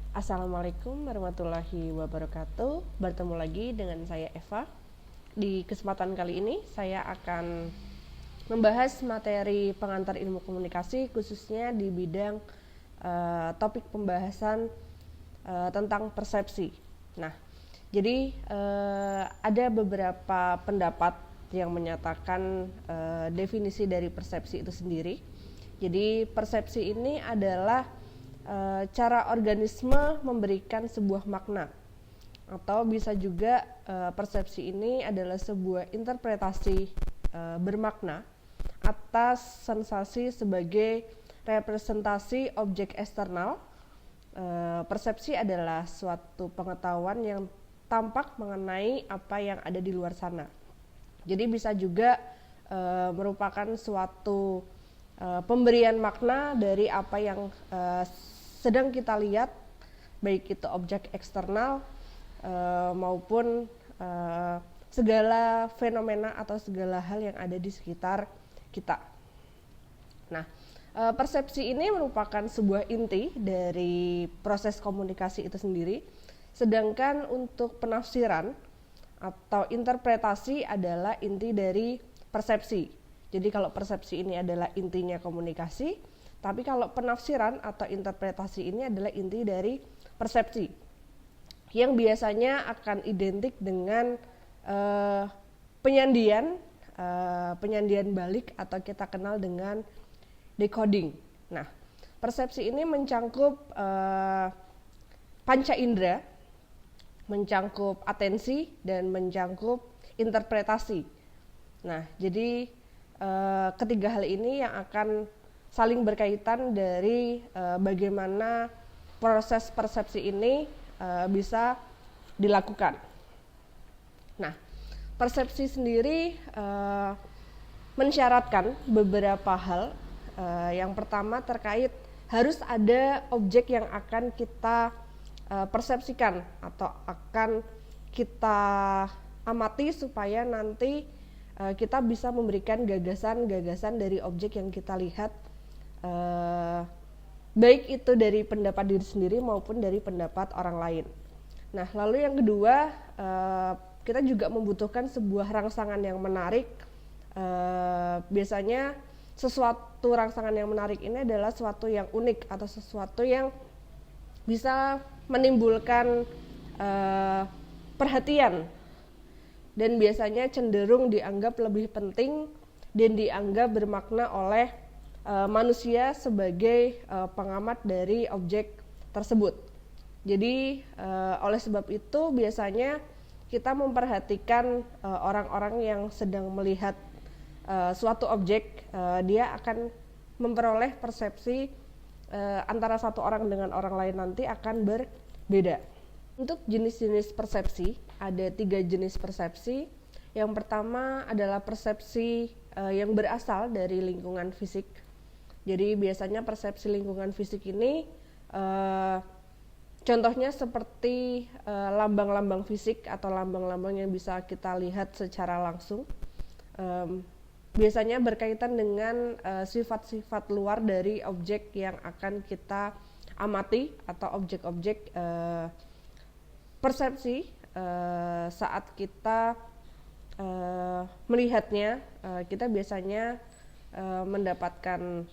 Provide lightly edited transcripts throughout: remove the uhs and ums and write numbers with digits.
Assalamualaikum warahmatullahi wabarakatuh. Bertemu lagi dengan saya Eva. Di kesempatan kali ini saya akan membahas materi pengantar ilmu komunikasi, khususnya di bidang topik pembahasan tentang persepsi. Nah, jadi ada beberapa pendapat yang menyatakan definisi dari persepsi itu sendiri. Jadi persepsi ini adalah cara organisme memberikan sebuah makna, atau bisa juga persepsi ini adalah sebuah interpretasi bermakna atas sensasi sebagai representasi objek eksternal. Persepsi adalah suatu pengetahuan yang tampak mengenai apa yang ada di luar sana. Jadi bisa juga merupakan suatu pemberian makna dari apa yang sedang kita lihat, baik itu objek eksternal maupun segala fenomena atau segala hal yang ada di sekitar kita. Nah, persepsi ini merupakan sebuah inti dari proses komunikasi itu sendiri, sedangkan untuk penafsiran atau interpretasi adalah inti dari persepsi. Jadi kalau persepsi ini adalah intinya komunikasi, tapi kalau penafsiran atau interpretasi ini adalah inti dari persepsi, yang biasanya akan identik dengan penyandian balik atau kita kenal dengan decoding. Nah, persepsi ini mencangkup panca indera, mencangkup atensi, dan mencangkup interpretasi. Nah, jadi ketiga hal ini yang akan saling berkaitan dari bagaimana proses persepsi ini bisa dilakukan. Nah, persepsi sendiri mensyaratkan beberapa hal. Yang pertama terkait harus ada objek yang akan kita persepsikan atau akan kita amati supaya nanti kita bisa memberikan gagasan-gagasan dari objek yang kita lihat, baik itu dari pendapat diri sendiri maupun dari pendapat orang lain. Nah, lalu yang kedua, kita juga membutuhkan sebuah rangsangan yang menarik. Biasanya sesuatu rangsangan yang menarik ini adalah sesuatu yang unik atau sesuatu yang bisa menimbulkan perhatian, dan biasanya cenderung dianggap lebih penting dan dianggap bermakna oleh manusia sebagai pengamat dari objek tersebut. Jadi oleh sebab itu biasanya kita memperhatikan orang-orang yang sedang melihat suatu objek, dia akan memperoleh persepsi antara satu orang dengan orang lain nanti akan berbeda. Untuk jenis-jenis persepsi, ada 3 jenis persepsi. Yang pertama adalah persepsi yang berasal dari lingkungan fisik. Jadi biasanya persepsi lingkungan fisik ini contohnya seperti lambang-lambang fisik atau lambang-lambang yang bisa kita lihat secara langsung. Biasanya berkaitan dengan sifat-sifat luar dari objek yang akan kita amati atau objek-objek persepsi saat kita melihatnya. Kita biasanya mendapatkan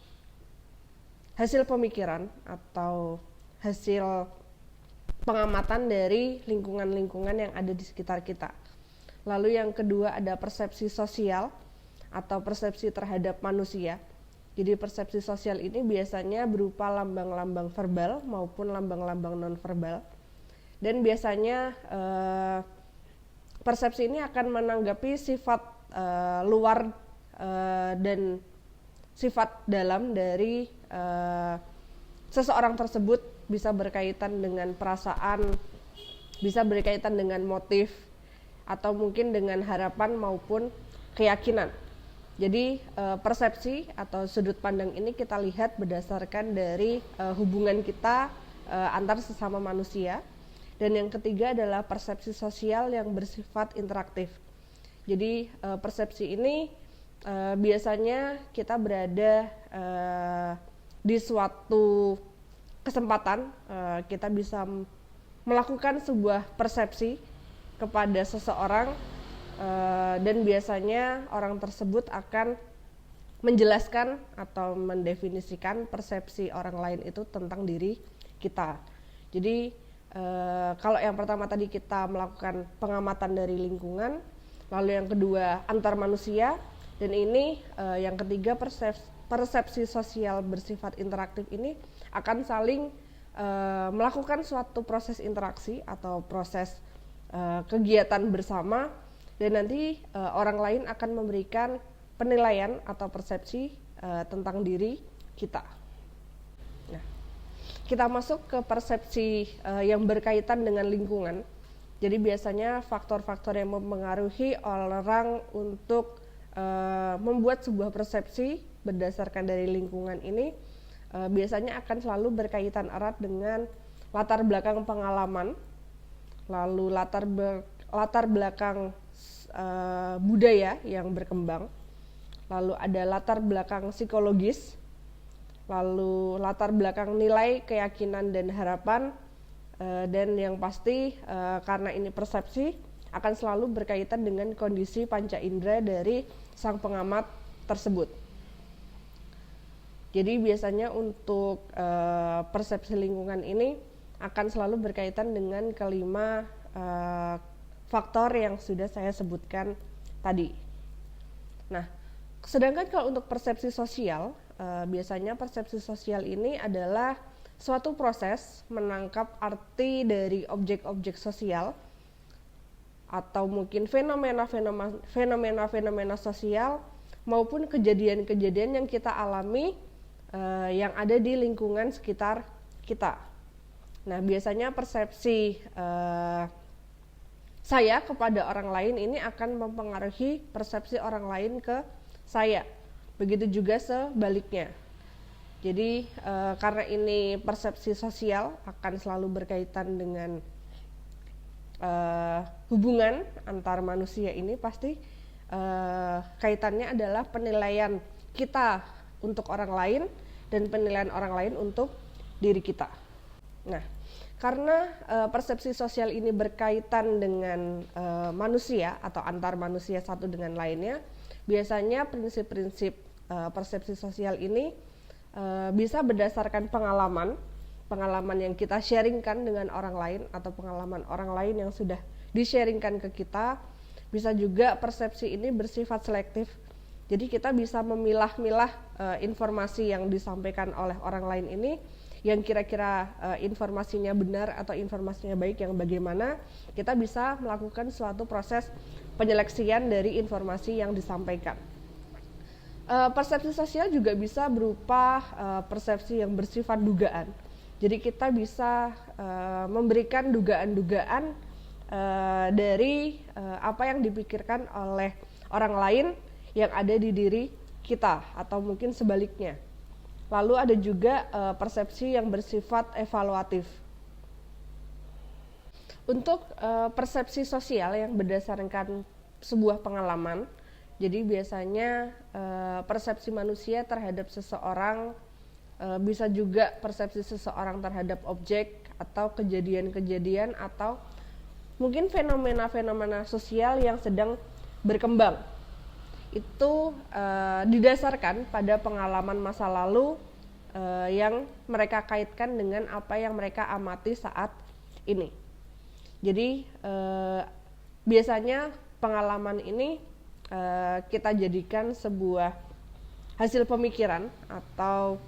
hasil pemikiran atau hasil pengamatan dari lingkungan-lingkungan yang ada di sekitar kita. Lalu yang kedua ada persepsi sosial atau persepsi terhadap manusia. Jadi persepsi sosial ini biasanya berupa lambang-lambang verbal maupun lambang-lambang non-verbal. Dan biasanya persepsi ini akan menanggapi sifat luar dan sifat dalam dari seseorang tersebut, bisa berkaitan dengan perasaan, bisa berkaitan dengan motif, atau mungkin dengan harapan maupun keyakinan. Jadi persepsi atau sudut pandang ini kita lihat berdasarkan dari hubungan kita antar sesama manusia. Dan yang ketiga adalah persepsi sosial yang bersifat interaktif. Jadi persepsi ini biasanya kita berada di suatu kesempatan kita bisa melakukan sebuah persepsi kepada seseorang, dan biasanya orang tersebut akan menjelaskan atau mendefinisikan persepsi orang lain itu tentang diri kita. Jadi kalau yang pertama tadi kita melakukan pengamatan dari lingkungan, lalu yang kedua antar manusia, dan ini yang ketiga persepsi sosial bersifat interaktif ini akan saling melakukan suatu proses interaksi atau proses kegiatan bersama, dan nanti orang lain akan memberikan penilaian atau persepsi tentang diri kita. Nah, kita masuk ke persepsi yang berkaitan dengan lingkungan. Jadi biasanya faktor-faktor yang mempengaruhi orang untuk membuat sebuah persepsi berdasarkan dari lingkungan ini biasanya akan selalu berkaitan erat dengan latar belakang pengalaman, lalu latar belakang budaya yang berkembang, lalu ada latar belakang psikologis, lalu latar belakang nilai, keyakinan, dan harapan, dan yang pasti karena ini persepsi akan selalu berkaitan dengan kondisi panca indera dari sang pengamat tersebut. Jadi biasanya untuk persepsi lingkungan ini akan selalu berkaitan dengan kelima faktor yang sudah saya sebutkan tadi. Nah, sedangkan kalau untuk persepsi sosial, biasanya persepsi sosial ini adalah suatu proses menangkap arti dari objek-objek sosial atau mungkin fenomena sosial maupun kejadian-kejadian yang kita alami yang ada di lingkungan sekitar kita. Nah, biasanya persepsi saya kepada orang lain ini akan mempengaruhi persepsi orang lain ke saya. Begitu juga sebaliknya. Jadi karena ini persepsi sosial akan selalu berkaitan dengan hubungan antar manusia ini, pasti kaitannya adalah penilaian kita untuk orang lain dan penilaian orang lain untuk diri kita. Nah, karena persepsi sosial ini berkaitan dengan manusia atau antar manusia satu dengan lainnya, biasanya prinsip-prinsip persepsi sosial ini bisa berdasarkan pengalaman yang kita sharingkan dengan orang lain atau pengalaman orang lain yang sudah di-sharingkan ke kita. Bisa juga persepsi ini bersifat selektif. Jadi kita bisa memilah-milah informasi yang disampaikan oleh orang lain ini, yang kira-kira informasinya benar atau informasinya baik, yang bagaimana kita bisa melakukan suatu proses penyeleksian dari informasi yang disampaikan. Persepsi sosial juga bisa berupa persepsi yang bersifat dugaan. Jadi kita bisa memberikan dugaan-dugaan dari apa yang dipikirkan oleh orang lain yang ada di diri kita, atau mungkin sebaliknya. Lalu ada juga persepsi yang bersifat evaluatif. Untuk persepsi sosial yang berdasarkan sebuah pengalaman, jadi biasanya persepsi manusia terhadap seseorang, bisa juga persepsi seseorang terhadap objek atau kejadian-kejadian atau mungkin fenomena-fenomena sosial yang sedang berkembang. Itu didasarkan pada pengalaman masa lalu yang mereka kaitkan dengan apa yang mereka amati saat ini. Jadi biasanya pengalaman ini kita jadikan sebuah hasil pemikiran atau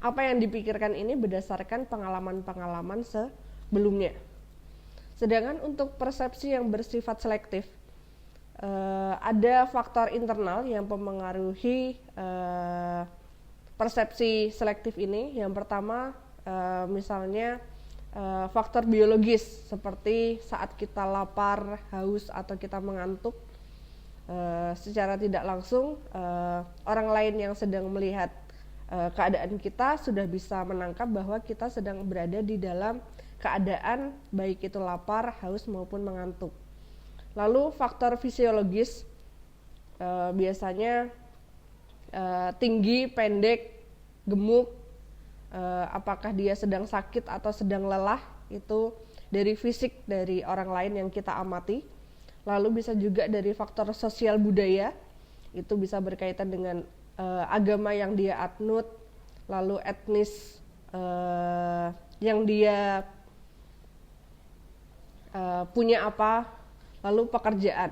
apa yang dipikirkan ini berdasarkan pengalaman-pengalaman sebelumnya. Sedangkan untuk persepsi yang bersifat selektif, ada faktor internal yang mempengaruhi persepsi selektif ini. Yang pertama misalnya faktor biologis, seperti saat kita lapar, haus, atau kita mengantuk, secara tidak langsung orang lain yang sedang melihat keadaan kita sudah bisa menangkap bahwa kita sedang berada di dalam keadaan baik itu lapar, haus, maupun mengantuk. Lalu faktor fisiologis, biasanya tinggi, pendek, gemuk, apakah dia sedang sakit atau sedang lelah, itu dari fisik dari orang lain yang kita amati. Lalu bisa juga dari faktor sosial budaya, itu bisa berkaitan dengan agama yang dia anut, lalu etnis yang dia punya apa, lalu pekerjaan.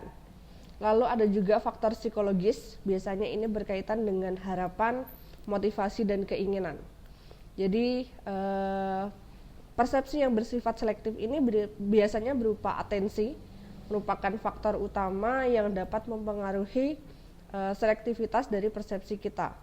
Lalu ada juga faktor psikologis, biasanya ini berkaitan dengan harapan, motivasi, dan keinginan. Jadi persepsi yang bersifat selektif ini biasanya berupa atensi, merupakan faktor utama yang dapat mempengaruhi selektivitas dari persepsi kita.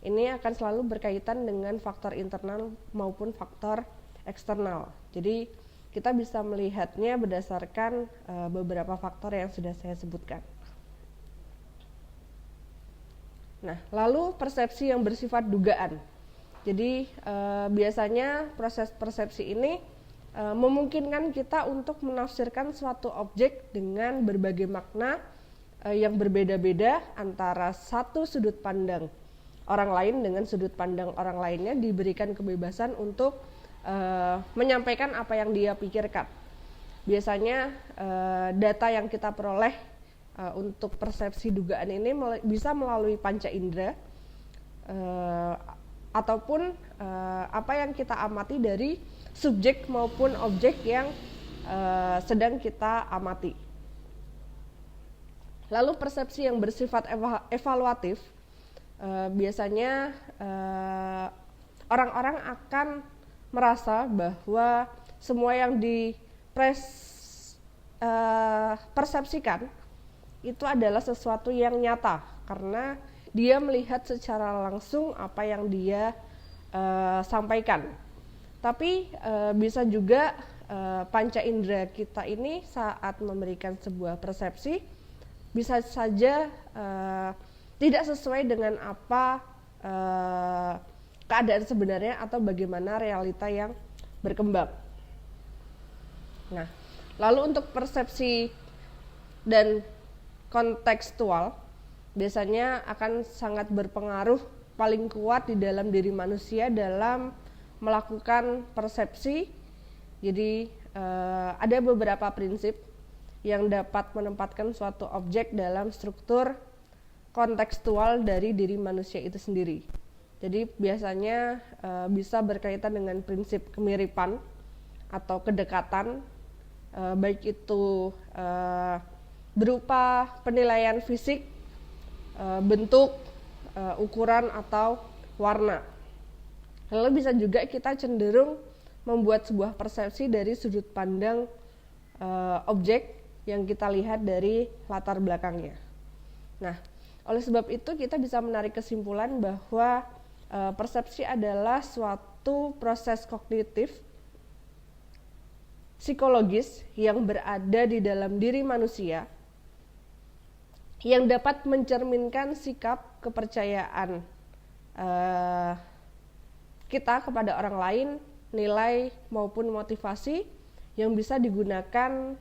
Ini akan selalu berkaitan dengan faktor internal maupun faktor eksternal. Jadi kita bisa melihatnya berdasarkan beberapa faktor yang sudah saya sebutkan. Nah, lalu persepsi yang bersifat dugaan. Jadi biasanya proses persepsi ini memungkinkan kita untuk menafsirkan suatu objek dengan berbagai makna yang berbeda-beda antara satu sudut pandang orang lain dengan sudut pandang orang lainnya, diberikan kebebasan untuk menyampaikan apa yang dia pikirkan. Biasanya data yang kita peroleh untuk persepsi dugaan ini bisa melalui panca indera ataupun apa yang kita amati dari subjek maupun objek yang sedang kita amati. Lalu persepsi yang bersifat evaluatif, biasanya orang-orang akan merasa bahwa semua yang persepsikan itu adalah sesuatu yang nyata, karena dia melihat secara langsung apa yang dia sampaikan. Tapi bisa juga panca indera kita ini saat memberikan sebuah persepsi bisa saja tidak sesuai dengan apa keadaan sebenarnya atau bagaimana realita yang berkembang. Nah, lalu untuk persepsi dan kontekstual biasanya akan sangat berpengaruh paling kuat di dalam diri manusia dalam melakukan persepsi. Jadi ada beberapa prinsip yang dapat menempatkan suatu objek dalam struktur kontekstual dari diri manusia itu sendiri. Jadi biasanya bisa berkaitan dengan prinsip kemiripan atau kedekatan, baik itu berupa penilaian fisik, bentuk, ukuran, atau warna. Lalu bisa juga kita cenderung membuat sebuah persepsi dari sudut pandang objek yang kita lihat dari latar belakangnya. Nah, oleh sebab itu kita bisa menarik kesimpulan bahwa persepsi adalah suatu proses kognitif psikologis yang berada di dalam diri manusia yang dapat mencerminkan sikap kepercayaan kita kepada orang lain, nilai maupun motivasi yang bisa digunakan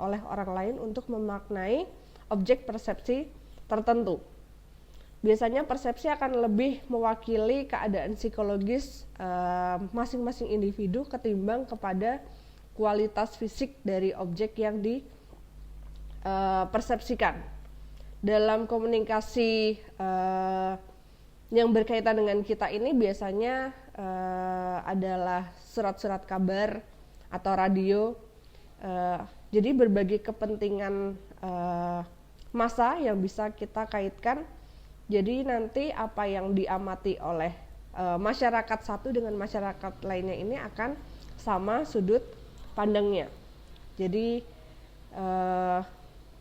oleh orang lain untuk memaknai objek persepsi tertentu. Biasanya persepsi akan lebih mewakili keadaan psikologis masing-masing individu ketimbang kepada kualitas fisik dari objek yang dipersepsikan. Dalam komunikasi yang berkaitan dengan kita ini biasanya adalah surat-surat kabar atau radio. Jadi berbagai kepentingan massa yang bisa kita kaitkan. Jadi nanti apa yang diamati oleh masyarakat satu dengan masyarakat lainnya ini akan sama sudut pandangnya. Jadi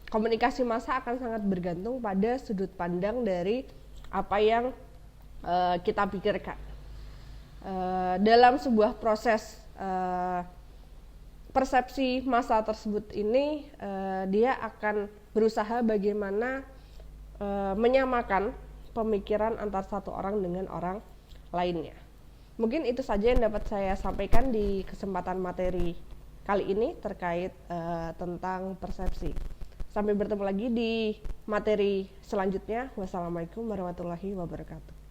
komunikasi massa akan sangat bergantung pada sudut pandang dari apa yang kita pikirkan. Dalam sebuah proses persepsi massa tersebut ini, dia akan berusaha bagaimana menyamakan pemikiran antar satu orang dengan orang lainnya. Mungkin itu saja yang dapat saya sampaikan di kesempatan materi kali ini terkait tentang persepsi. Sampai bertemu lagi di materi selanjutnya. Wassalamualaikum warahmatullahi wabarakatuh.